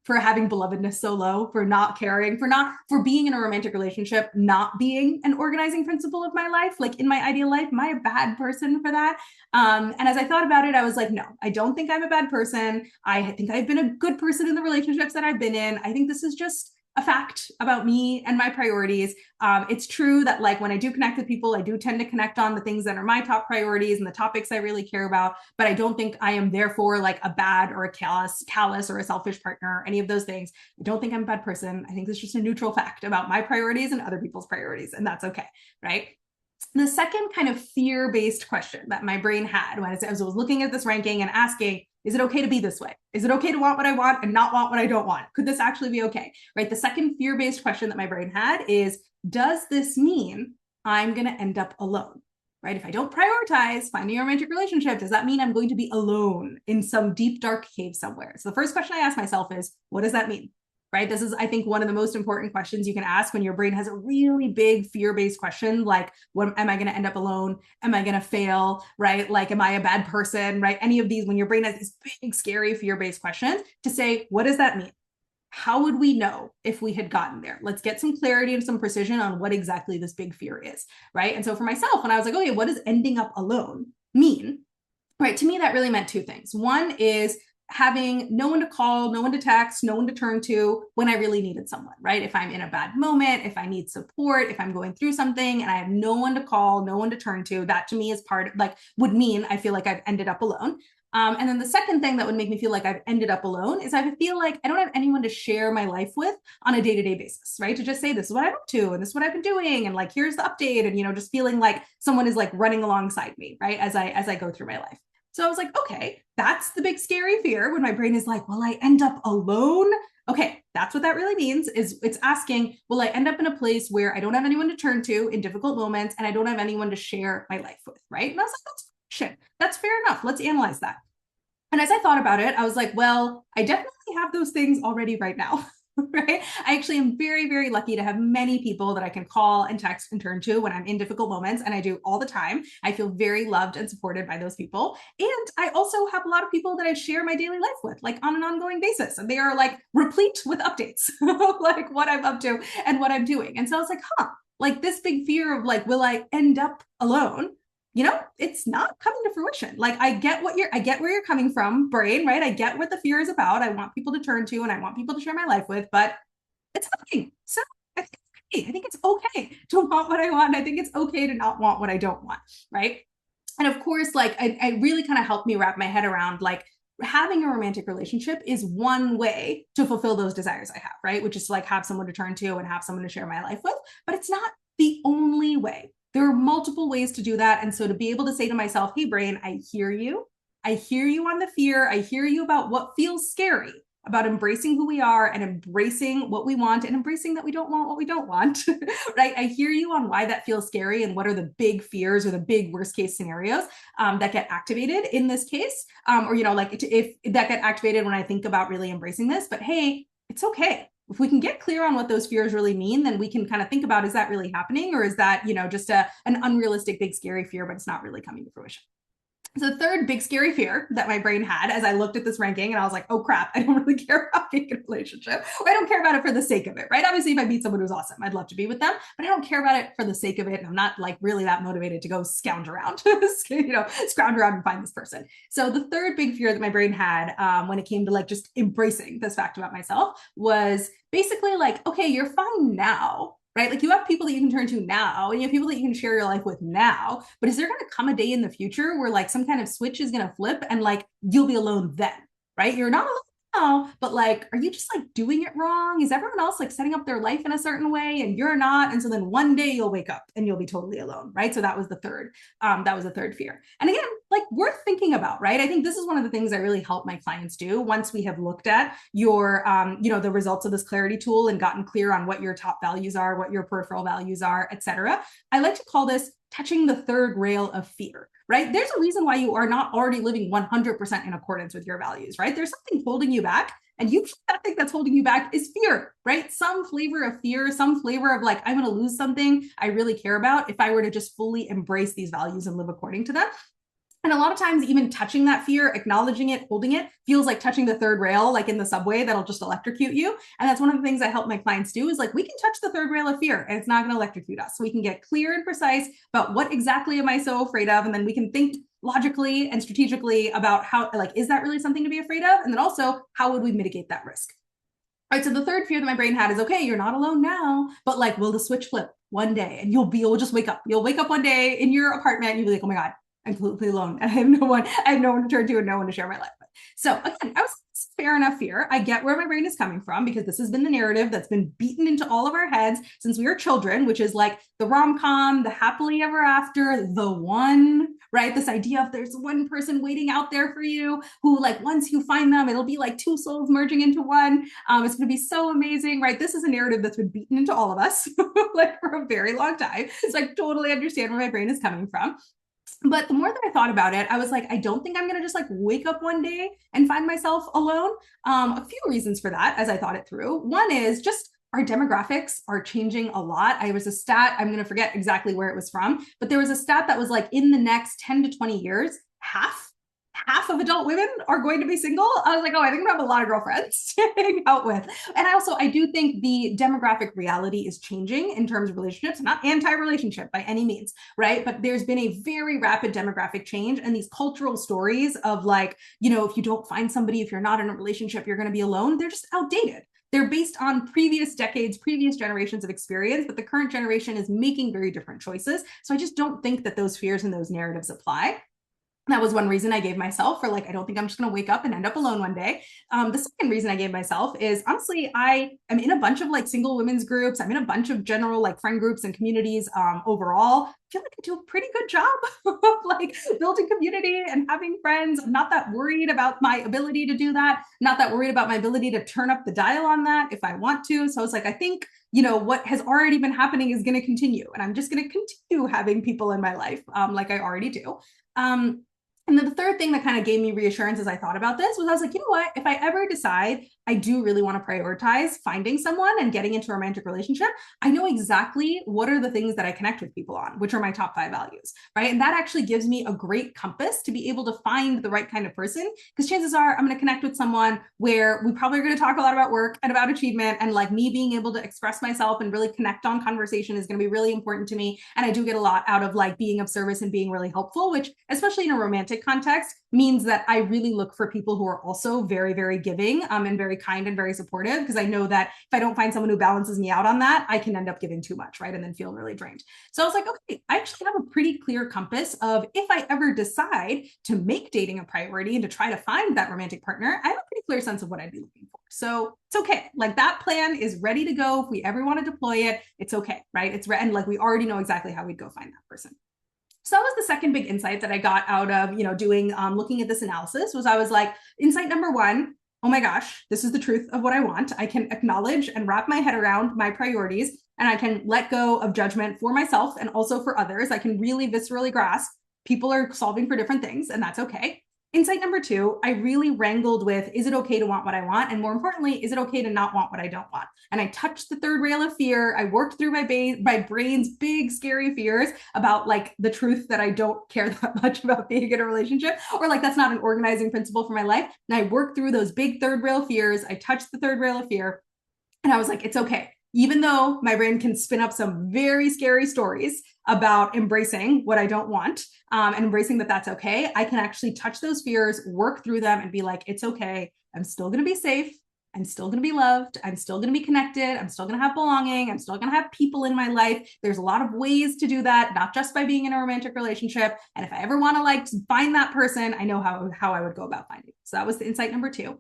having belovedness so low, for not caring, for being in a romantic relationship, not being an organizing principle of my life, like in my ideal life? Am I a bad person for that? And as I thought about it, I was like, no, I don't think I'm a bad person. I think I've been a good person in the relationships that I've been in. I think this is just a fact about me and my priorities. It's true that like when I do connect with people, I do tend to connect on the things that are my top priorities and the topics I really care about, but I don't think I am therefore like a bad or a callous or a selfish partner, any of those things. I don't think I'm a bad person. I think it's just a neutral fact about my priorities and other people's priorities, and that's okay, right? The second kind of fear-based question that my brain had when I was looking at this ranking and asking, is it okay to be this way? Is it okay to want what I want and not want what I don't want? Could this actually be okay? Right? The second fear-based question that my brain had is, does this mean I'm going to end up alone? Right? If I don't prioritize finding a romantic relationship, does that mean I'm going to be alone in some deep, dark cave somewhere? So the first question I ask myself is, what does that mean? Right? This is, I think, one of the most important questions you can ask when your brain has a really big fear-based question, like, what am I going to end up alone? Am I going to fail? Right? Like, am I a bad person? Right? Any of these, when your brain has these big, scary fear-based questions, to say, what does that mean? How would we know if we had gotten there? Let's get some clarity and some precision on what exactly this big fear is, right? And so for myself, when I was like, okay, what does ending up alone mean? Right? To me, that really meant two things. One is having no one to call, no one to text, no one to turn to when I really needed someone, right? If I'm in a bad moment, if I need support, if I'm going through something and I have no one to call, no one to turn to, that to me is would mean I feel like I've ended up alone. And then the second thing that would make me feel like I've ended up alone is I feel like I don't have anyone to share my life with on a day-to-day basis, right? To just say, this is what I'm up to, and this is what I've been doing, and like, here's the update, and, just feeling like someone is like running alongside me, right? As I go through my life. So I was like, okay, that's the big scary fear when my brain is like, will I end up alone? Okay, that's what that really means, is it's asking, will I end up in a place where I don't have anyone to turn to in difficult moments and I don't have anyone to share my life with, right? And I was like, that's fair enough. Let's analyze that. And as I thought about it, I was like, well, I definitely have those things already right now. Right? I actually am very, very lucky to have many people that I can call and text and turn to when I'm in difficult moments. And I do all the time. I feel very loved and supported by those people. And I also have a lot of people that I share my daily life with, like on an ongoing basis. And they are like replete with updates, like what I'm up to and what I'm doing. And so I was like, like this big fear of like, will I end up alone? It's not coming to fruition. Like I get where you're coming from, brain, right? I get what the fear is about. I want people to turn to and I want people to share my life with, but it's okay. So I think it's okay. I think it's okay to want what I want. I think it's okay to not want what I don't want, right? And of course, like I really kind of helped me wrap my head around like having a romantic relationship is one way to fulfill those desires I have, right? Which is to like have someone to turn to and have someone to share my life with, but it's not the only way. There are multiple ways to do that. And so to be able to say to myself, hey, brain, I hear you. I hear you on the fear. I hear you about what feels scary about embracing who we are and embracing what we want and embracing that we don't want what we don't want, right? I hear you on why that feels scary and what are the big fears or the big worst case scenarios that get activated in this case, or, like if that get activated when I think about really embracing this, but hey, it's okay. If we can get clear on what those fears really mean, then we can kind of think about, is that really happening? Or is that, just an unrealistic, big, scary fear, but it's not really coming to fruition? So the third big scary fear that my brain had as I looked at this ranking and I was like, oh crap, I don't really care about being in a relationship. Or I don't care about it for the sake of it, right? Obviously, if I meet someone who's awesome, I'd love to be with them, but I don't care about it for the sake of it. And I'm not like really that motivated to go scrounge around, scrounge around and find this person. So the third big fear that my brain had when it came to like just embracing this fact about myself was basically like, okay, you're fine now, right? Like you have people that you can turn to now and you have people that you can share your life with now, but is there going to come a day in the future where like some kind of switch is going to flip and like you'll be alone then, right? You're not alone now, but like, are you just like doing it wrong? Is everyone else like setting up their life in a certain way and you're not? And so then one day you'll wake up and you'll be totally alone, right? So that was the third fear. And again, like worth thinking about, right? I think this is one of the things I really help my clients do once we have looked at your, the results of this clarity tool and gotten clear on what your top values are, what your peripheral values are, et cetera. I like to call this touching the third rail of fear, right? There's a reason why you are not already living 100% in accordance with your values, right? There's something holding you back. And that thing that's holding you back is fear, right? Some flavor of fear, some flavor of like, I'm going to lose something I really care about if I were to just fully embrace these values and live according to them. And a lot of times, even touching that fear, acknowledging it, holding it, feels like touching the third rail, like in the subway, that'll just electrocute you. And that's one of the things I help my clients do is like, we can touch the third rail of fear and it's not going to electrocute us. So we can get clear and precise about what exactly am I so afraid of? And then we can think logically and strategically about how, like, is that really something to be afraid of? And then also, how would we mitigate that risk? All right, so the third fear that my brain had is, okay, you're not alone now, but like, will the switch flip one day? And you'll just wake up. You'll wake up one day in your apartment and you'll be like, oh my God, I'm completely alone and I have no one to turn to and no one to share my life with. So again, I was fair enough fear. I get where my brain is coming from because this has been the narrative that's been beaten into all of our heads since we were children, which is like the rom-com, the happily ever after, the one, right? This idea of there's one person waiting out there for you who like, once you find them, it'll be like two souls merging into one. It's going to be so amazing, right? This is a narrative that's been beaten into all of us like for a very long time. So I totally understand where my brain is coming from. But the more that I thought about it, I was like, I don't think I'm going to just like wake up one day and find myself alone. A few reasons for that as I thought it through. One is just our demographics are changing a lot. I was a stat, I'm going to forget exactly where it was from, but there was a stat that was like in the next 10 to 20 years, half of adult women are going to be single. I was like, oh, I think I'm gonna have a lot of girlfriends to hang out with. And I do think the demographic reality is changing in terms of relationships. I'm not anti-relationship by any means, right? But there's been a very rapid demographic change and these cultural stories of like, if you don't find somebody, if you're not in a relationship, you're going to be alone. They're just outdated. They're based on previous decades, previous generations of experience, but the current generation is making very different choices. So I just don't think that those fears and those narratives apply. That was one reason I gave myself for like, I don't think I'm just going to wake up and end up alone one day. The second reason I gave myself is honestly, I am in a bunch of like single women's groups. I'm in a bunch of general like friend groups and communities overall. I feel like I do a pretty good job of like building community and having friends. I'm not that worried about my ability to do that. Not that worried about my ability to turn up the dial on that if I want to. So I was like, I think, what has already been happening is going to continue. And I'm just going to continue having people in my life like I already do. And then the third thing that kind of gave me reassurance as I thought about this was I was like, you know what? If I ever decide I do really want to prioritize finding someone and getting into a romantic relationship, I know exactly what are the things that I connect with people on, which are my top 5 values, right? And that actually gives me a great compass to be able to find the right kind of person, because chances are I'm going to connect with someone where we probably are going to talk a lot about work and about achievement, and like me being able to express myself and really connect on conversation is going to be really important to me. And I do get a lot out of like being of service and being really helpful, which especially in a romantic context means that I really look for people who are also very, very giving and very kind and very supportive, because I know that if I don't find someone who balances me out on that, I can end up giving too much, right? And then feel really drained. So I was like, okay, I actually have a pretty clear compass of if I ever decide to make dating a priority and to try to find that romantic partner, I have a pretty clear sense of what I'd be looking for. So it's okay. Like that plan is ready to go. If we ever want to deploy it, it's okay, right? And like we already know exactly how we'd go find that person. So that was the second big insight that I got out of, doing, looking at this analysis. Was I was like, insight number one, oh my gosh, this is the truth of what I want. I can acknowledge and wrap my head around my priorities, and I can let go of judgment for myself and also for others. I can really viscerally grasp people are solving for different things, and that's okay. Insight number two, I really wrangled with, is it okay to want what I want? And more importantly, is it okay to not want what I don't want? And I touched the third rail of fear. I worked through my brain's big, scary fears about like the truth that I don't care that much about being in a relationship, or like that's not an organizing principle for my life. And I worked through those big third rail fears. I touched the third rail of fear. And I was like, it's okay. Even though my brain can spin up some very scary stories about embracing what I don't want, and embracing that that's okay, I can actually touch those fears, work through them, and be like, it's okay. I'm still going to be safe. I'm still going to be loved. I'm still going to be connected. I'm still going to have belonging. I'm still going to have people in my life. There's a lot of ways to do that, not just by being in a romantic relationship. And if I ever want to like find that person, I know how I would go about finding it. So that was the insight number two.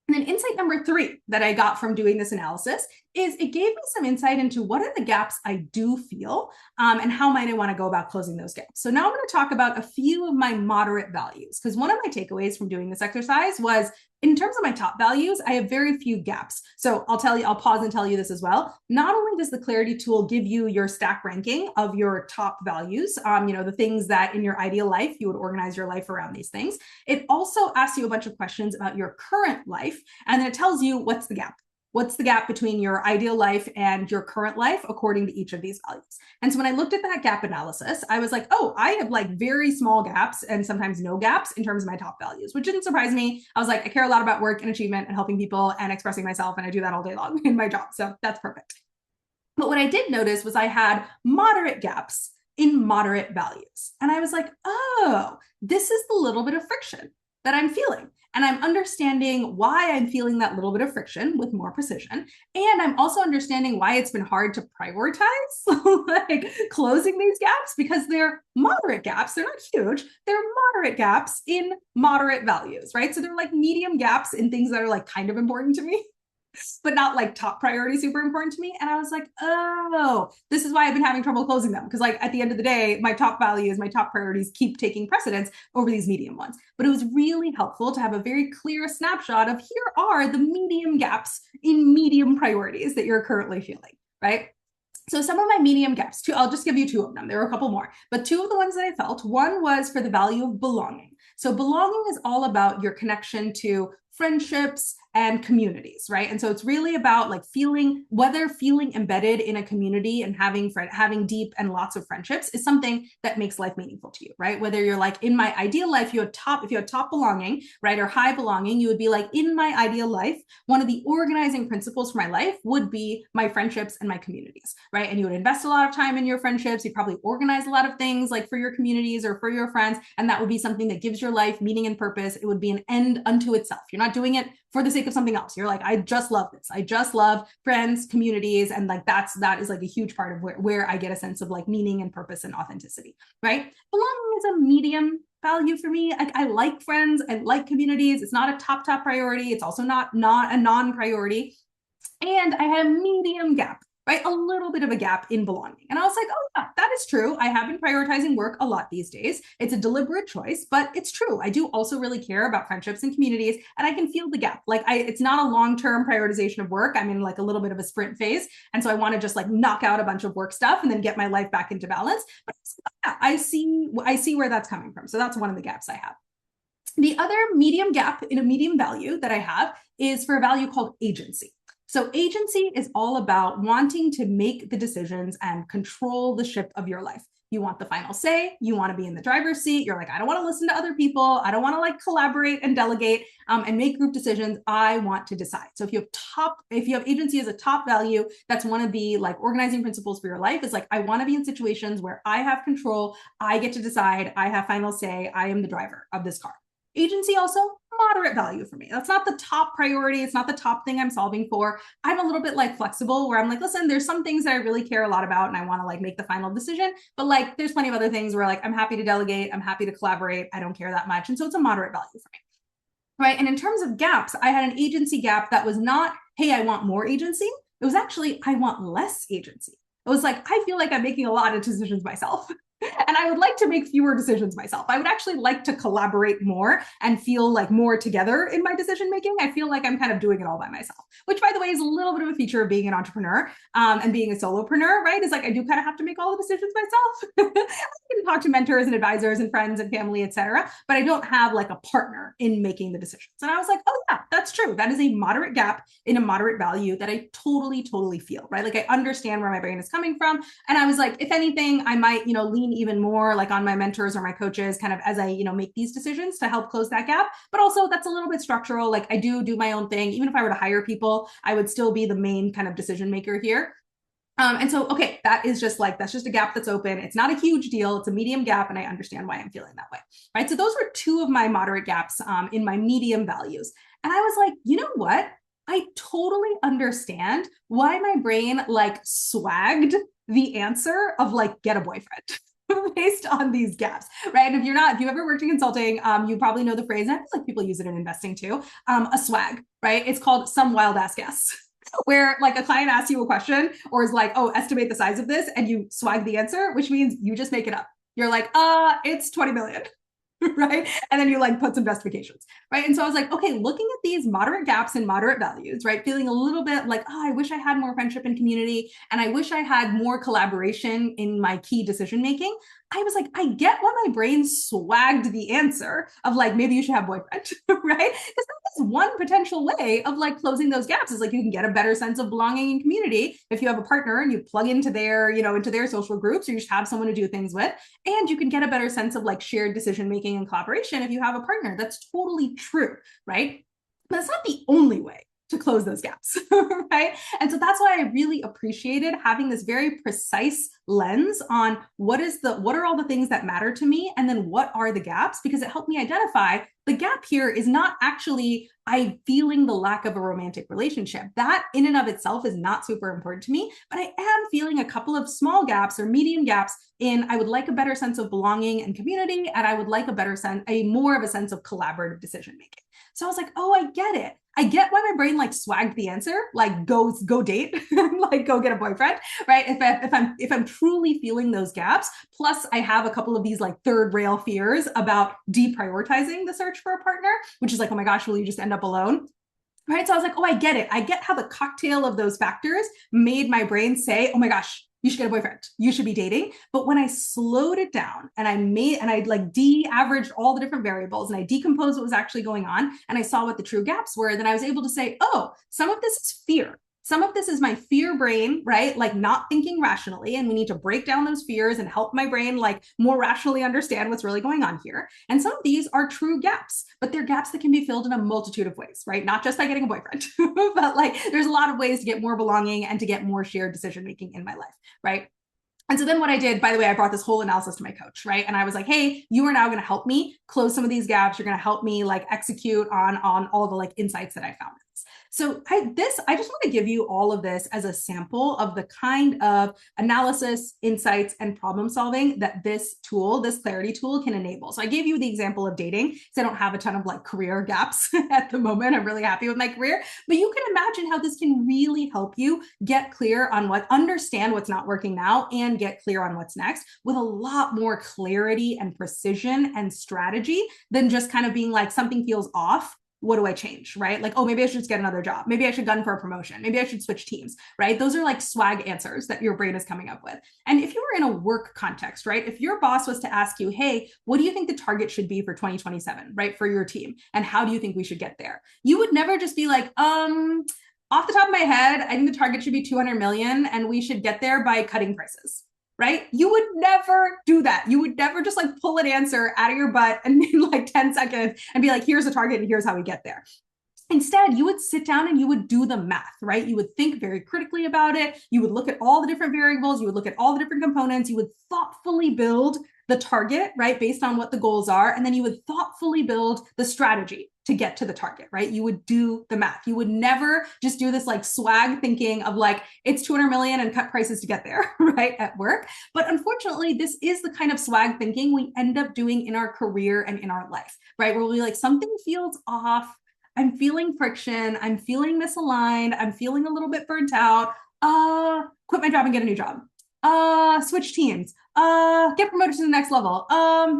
And then insight number three that I got from doing this analysis is it gave me some insight into what are the gaps I do feel, and how might I want to go about closing those gaps. So now I'm going to talk about a few of my moderate values, because one of my takeaways from doing this exercise was, in terms of my top values, I have very few gaps. So I'll pause and tell you this as well. Not only does the Clarity tool give you your stack ranking of your top values, the things that in your ideal life, you would organize your life around these things, it also asks you a bunch of questions about your current life, and then it tells you what's the gap. What's the gap between your ideal life and your current life according to each of these values? And so when I looked at that gap analysis, I was like, oh, I have like very small gaps and sometimes no gaps in terms of my top values, which didn't surprise me. I was like, I care a lot about work and achievement and helping people and expressing myself, and I do that all day long in my job. So that's perfect. But what I did notice was I had moderate gaps in moderate values. And I was like, oh, this is the little bit of friction that I'm feeling. And I'm understanding why I'm feeling that little bit of friction with more precision. And I'm also understanding why it's been hard to prioritize like closing these gaps, because they're moderate gaps. They're not huge. They're moderate gaps in moderate values, right? So they're like medium gaps in things that are like kind of important to me, but not like top priority super important to me. And I was like, oh, this is why I've been having trouble closing them. Because like at the end of the day, my top values, my top priorities keep taking precedence over these medium ones. But it was really helpful to have a very clear snapshot of here are the medium gaps in medium priorities that you're currently feeling, right? So some of my medium gaps, I'll just give you two of them. There were a couple more, but two of the ones that I felt, one was for the value of belonging. So belonging is all about your connection to friendships and communities, right? And so it's really about like feeling embedded in a community and having deep and lots of friendships is something that makes life meaningful to you, right? Whether you're like in my ideal life, if you had top belonging, right, or high belonging, you would be like, in my ideal life, one of the organizing principles for my life would be my friendships and my communities, right? And you would invest a lot of time in your friendships. You probably organize a lot of things like for your communities or for your friends, and that would be something that gives your life meaning and purpose. It would be an end unto itself. You're not doing it for the sake of something else. You're like, I just love this. I just love friends, communities. And like, that is like a huge part of where I get a sense of like meaning and purpose and authenticity, right? Belonging is a medium value for me. I like friends. I like communities. It's not a top priority. It's also not a non-priority. And I had a medium gap right? A little bit of a gap in belonging. And I was like, oh, yeah, that is true. I have been prioritizing work a lot these days. It's a deliberate choice, but it's true. I do also really care about friendships and communities, and I can feel the gap. Like it's not a long-term prioritization of work. I'm in like a little bit of a sprint phase. And so I want to just like knock out a bunch of work stuff and then get my life back into balance. But yeah, I see where that's coming from. So that's one of the gaps I have. The other medium gap in a medium value that I have is for a value called agency. So agency is all about wanting to make the decisions and control the ship of your life. You want the final say. You want to be in the driver's seat. You're like, I don't want to listen to other people. I don't want to like collaborate and delegate and make group decisions. I want to decide. So if you have agency as a top value, that's one of the like organizing principles for your life is like, I want to be in situations where I have control. I get to decide. I have final say. I am the driver of this car. Agency also moderate value for me. That's not the top priority. It's not the top thing I'm solving for. I'm a little bit like flexible where I'm like, listen, there's some things that I really care a lot about and I want to like make the final decision. But like, there's plenty of other things where like, I'm happy to delegate. I'm happy to collaborate. I don't care that much. And so it's a moderate value for me. Right. And in terms of gaps, I had an agency gap that was not, hey, I want more agency. It was actually, I want less agency. It was like, I feel like I'm making a lot of decisions myself. And I would like to make fewer decisions myself. I would actually like to collaborate more and feel like more together in my decision making. I feel like I'm kind of doing it all by myself, which by the way is a little bit of a feature of being an entrepreneur and being a solopreneur, right? Is like I do kind of have to make all the decisions myself. I can talk to mentors and advisors and friends and family, etc. But I don't have like a partner in making the decisions. And I was like, oh yeah, that's true. That is a moderate gap in a moderate value that I totally feel, right? Like I understand where my brain is coming from. And I was like, if anything, I might, lean even more like on my mentors or my coaches kind of as I, make these decisions to help close that gap. But also that's a little bit structural. Like I do my own thing. Even if I were to hire people, I would still be the main kind of decision maker here. And so, okay, that's just a gap that's open. It's not a huge deal. It's a medium gap. And I understand why I'm feeling that way. Right. So those were two of my moderate gaps in my medium values. And I was like, you know what? I totally understand why my brain like swagged the answer of like, get a boyfriend. Based on these gaps, right? And if you've ever worked in consulting, you probably know the phrase, and I feel like people use it in investing too, a swag, right? It's called some wild ass guess, where like a client asks you a question or is like, oh, estimate the size of this, and you swag the answer, which means you just make it up. You're like, it's 20 million. Right. And then you like put some justifications. Right. And so I was like, okay, looking at these moderate gaps and moderate values, right. Feeling a little bit like, oh, I wish I had more friendship and community. And I wish I had more collaboration in my key decision making. I was like, I get why my brain swagged the answer of like, maybe you should have a boyfriend, right? Because that's one potential way of like closing those gaps is like you can get a better sense of belonging and community if you have a partner and you plug into their, into their social groups, or you just have someone to do things with. And you can get a better sense of like shared decision making and collaboration if you have a partner. That's totally true, right? But it's not the only way to close those gaps, right? And so that's why I really appreciated having this very precise lens on what are all the things that matter to me, and then what are the gaps, because it helped me identify the gap here is not actually I feeling the lack of a romantic relationship. That in and of itself is not super important to me, but I am feeling a couple of small gaps or medium gaps in I would like a better sense of belonging and community, and I would like more of a sense of collaborative decision making. So I was like, oh, I get it. I get why my brain like swagged the answer, like go date, like go get a boyfriend, right? If I'm truly feeling those gaps, plus I have a couple of these like third rail fears about deprioritizing the search for a partner, which is like, oh my gosh, will you just end up alone? Right. So I was like, oh, I get it. I get how the cocktail of those factors made my brain say, oh my gosh, you should get a boyfriend. You should be dating. But when I slowed it down and I like de-averaged all the different variables and I decomposed what was actually going on and I saw what the true gaps were, then I was able to say, oh, some of this is fear. Some of this is my fear brain, right? Like not thinking rationally. And we need to break down those fears and help my brain like more rationally understand what's really going on here. And some of these are true gaps, but they're gaps that can be filled in a multitude of ways, right? Not just by getting a boyfriend, but like there's a lot of ways to get more belonging and to get more shared decision-making in my life, right? And so then what I did, by the way, I brought this whole analysis to my coach, right? And I was like, hey, you are now going to help me close some of these gaps. You're going to help me like execute on all the like insights that I found. So I just want to give you all of this as a sample of the kind of analysis, insights, and problem solving that this tool, this Clarity tool, can enable. So I gave you the example of dating because I don't have a ton of like career gaps at the moment. I'm really happy with my career, but you can imagine how this can really help you get clear on understand what's not working now and get clear on what's next with a lot more clarity and precision and strategy than just kind of being like, something feels off. What do I change, right? Like, oh, maybe I should just get another job. Maybe I should gun for a promotion. Maybe I should switch teams, right? Those are like swag answers that your brain is coming up with. And if you were in a work context, right? If your boss was to ask you, hey, what do you think the target should be for 2027, right? For your team? And how do you think we should get there? You would never just be like, off the top of my head, I think the target should be 200 million and we should get there by cutting prices. Right? You would never do that. You would never just like pull an answer out of your butt and in like 10 seconds and be like, here's the target and here's how we get there. Instead, you would sit down and you would do the math, right? You would think very critically about it. You would look at all the different variables. You would look at all the different components. You would thoughtfully build the target, right? Based on what the goals are. And then you would thoughtfully build the strategy to get to the target, right? You would do the math. You would never just do this like swag thinking of like, it's 200 million and cut prices to get there, right? At work. But unfortunately, this is the kind of swag thinking we end up doing in our career and in our life, right? Where we'll be like, something feels off. I'm feeling friction. I'm feeling misaligned. I'm feeling a little bit burnt out. Quit my job and get a new job. Switch teams. Get promoted to the next level.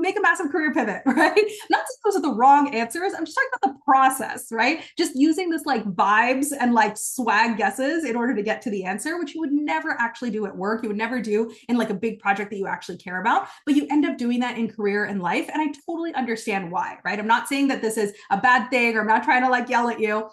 Make a massive career pivot, right? Not just those are the wrong answers. I'm just talking about the process, right? Just using this like vibes and like swag guesses in order to get to the answer, which you would never actually do at work. You would never do in like a big project that you actually care about, but you end up doing that in career and life. And I totally understand why, right? I'm not saying that this is a bad thing, or I'm not trying to like yell at you.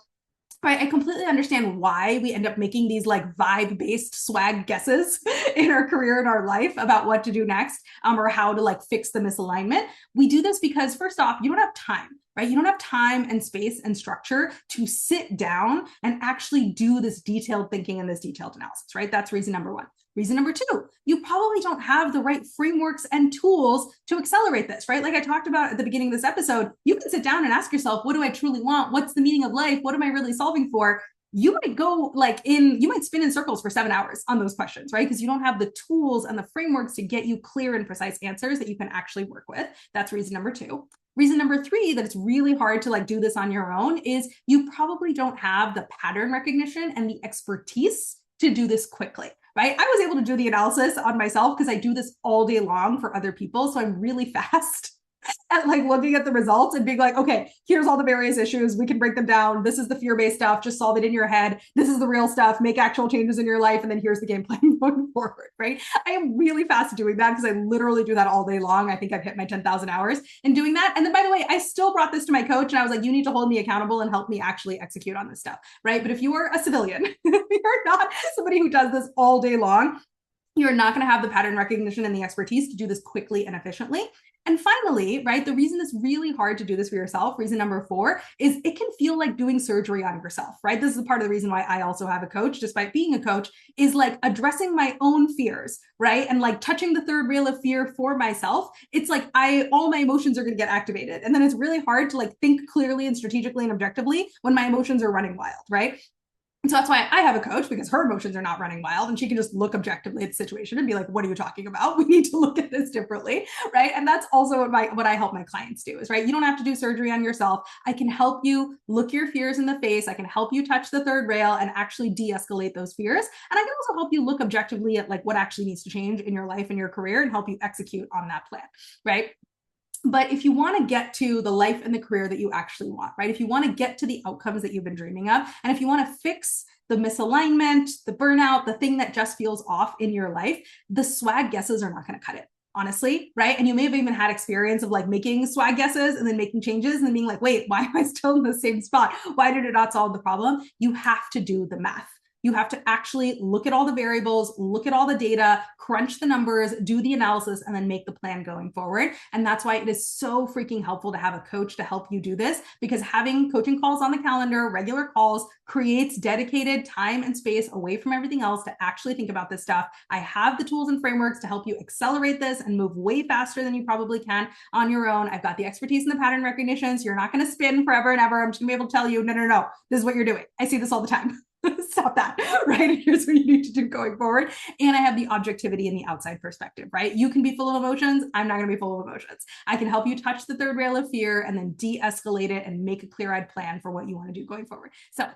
Right, I completely understand why we end up making these like vibe-based swag guesses in our career and our life about what to do next, or how to like fix the misalignment. We do this because first off, you don't have time, right? You don't have time and space and structure to sit down and actually do this detailed thinking and this detailed analysis, right? That's reason number one. Reason number two, you probably don't have the right frameworks and tools to accelerate this, right? Like I talked about at the beginning of this episode, you can sit down and ask yourself, what do I truly want? What's the meaning of life? What am I really solving for? You might go you might spin in circles for 7 hours on those questions, right? Because you don't have the tools and the frameworks to get you clear and precise answers that you can actually work with. That's reason number two. Reason number three, that it's really hard to like do this on your own, is you probably don't have the pattern recognition and the expertise to do this quickly. Right? I was able to do the analysis on myself because I do this all day long for other people. So I'm really fast at like looking at the results and being like, okay, here's all the various issues. We can break them down. This is the fear-based stuff. Just solve it in your head. This is the real stuff. Make actual changes in your life. And then here's the game plan going forward, right? I am really fast at doing that because I literally do that all day long. I think I've hit my 10,000 hours in doing that. And then by the way, I still brought this to my coach and I was like, you need to hold me accountable and help me actually execute on this stuff, right? But if you are a civilian, you're not somebody who does this all day long, you're not going to have the pattern recognition and the expertise to do this quickly and efficiently. And finally, right, the reason it's really hard to do this for yourself, reason number four, is it can feel like doing surgery on yourself, right? This is part of the reason why I also have a coach, despite being a coach, is like addressing my own fears, right? And like touching the third rail of fear for myself. It's like all my emotions are going to get activated. And then it's really hard to like think clearly and strategically and objectively when my emotions are running wild, right? And so that's why I have a coach, because her emotions are not running wild and she can just look objectively at the situation and be like, what are you talking about? We need to look at this differently, right? And that's also what I help my clients do is, right? You don't have to do surgery on yourself. I can help you look your fears in the face. I can help you touch the third rail and actually de-escalate those fears. And I can also help you look objectively at like what actually needs to change in your life and your career and help you execute on that plan, right? But if you want to get to the life and the career that you actually want, right? If you want to get to the outcomes that you've been dreaming of, and if you want to fix the misalignment, the burnout, the thing that just feels off in your life, the swag guesses are not going to cut it, honestly, right? And you may have even had experience of like making swag guesses and then making changes and then being like, wait, why am I still in the same spot? Why did it not solve the problem? You have to do the math. You have to actually look at all the variables, look at all the data, crunch the numbers, do the analysis, and then make the plan going forward. And that's why it is so freaking helpful to have a coach to help you do this, because having coaching calls on the calendar, regular calls, creates dedicated time and space away from everything else to actually think about this stuff. I have the tools and frameworks to help you accelerate this and move way faster than you probably can on your own. I've got the expertise in the pattern recognition, so you're not going to spin forever and ever. I'm just going to be able to tell you, no, this is what you're doing. I see this all the time. Stop that, right? Here's what you need to do going forward. And I have the objectivity and the outside perspective, right? You can be full of emotions. I'm not going to be full of emotions. I can help you touch the third rail of fear and then de-escalate it and make a clear-eyed plan for what you want to do going forward. So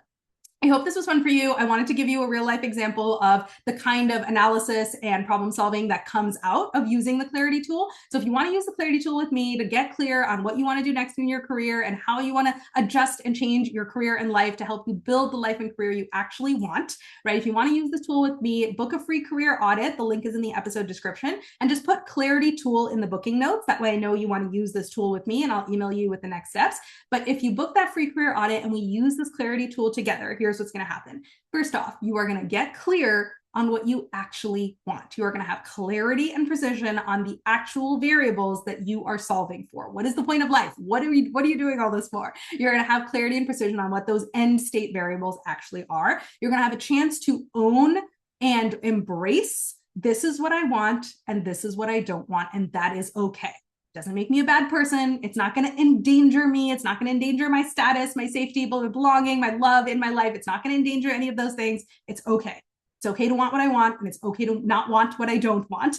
I hope this was fun for you. I wanted to give you a real life example of the kind of analysis and problem solving that comes out of using the Clarity tool. So if you want to use the Clarity tool with me to get clear on what you want to do next in your career and how you want to adjust and change your career and life to help you build the life and career you actually want, right? If you want to use this tool with me, book a free career audit. The link is in the episode description, and just put Clarity tool in the booking notes. That way I know you want to use this tool with me, and I'll email you with the next steps. But if you book that free career audit and we use this Clarity tool together, here's what's going to happen. First off, you are going to get clear on what you actually want. You are going to have clarity and precision on the actual variables that you are solving for. What is the point of life? What are you doing all this for? You're going to have clarity and precision on what those end state variables actually are. You're going to have a chance to own and embrace, this is what I want and this is what I don't want, and that is okay. Doesn't make me a bad person. It's not going to endanger me. It's not going to endanger my status, my safety, belonging, my love in my life. It's not going to endanger any of those things. It's okay. It's okay to want what I want, and it's okay to not want what I don't want.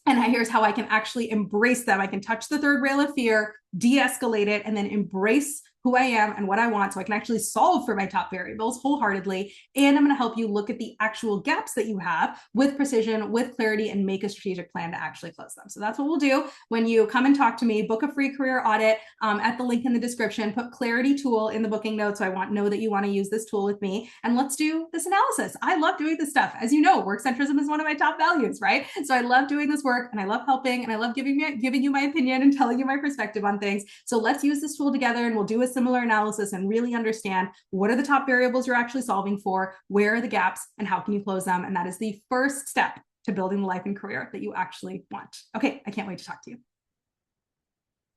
And here's how I can actually embrace them. I can touch the third rail of fear, de-escalate it, and then embrace who I am and what I want, so I can actually solve for my top variables wholeheartedly. And I'm going to help you look at the actual gaps that you have with precision, with clarity, and make a strategic plan to actually close them. So that's what we'll do when you come and talk to me. Book a free career audit at the link in the description. Put Clarity tool in the booking notes, so I know that you want to use this tool with me. And let's do this analysis. I love doing this stuff. As you know, work centrism is one of my top values, right? So I love doing this work, and I love helping, and I love giving you my opinion and telling you my perspective on things. So let's use this tool together, and we'll do a similar analysis and really understand what are the top variables you're actually solving for, where are the gaps, and how can you close them. And that is the first step to building the life and career that you actually want. Okay, I can't wait to talk to you.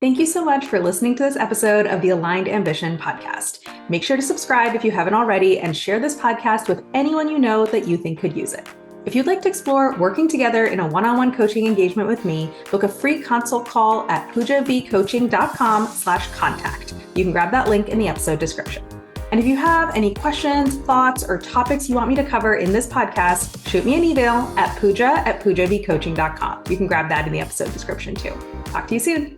Thank you so much for listening to this episode of the Aligned Ambition podcast. Make sure to subscribe if you haven't already, and share this podcast with anyone you know that you think could use it. If you'd like to explore working together in a one-on-one coaching engagement with me, book a free consult call at poojavcoaching.com/contact. You can grab that link in the episode description. And if you have any questions, thoughts, or topics you want me to cover in this podcast, shoot me an email at pooja@poojavcoaching.com. You can grab that in the episode description too. Talk to you soon.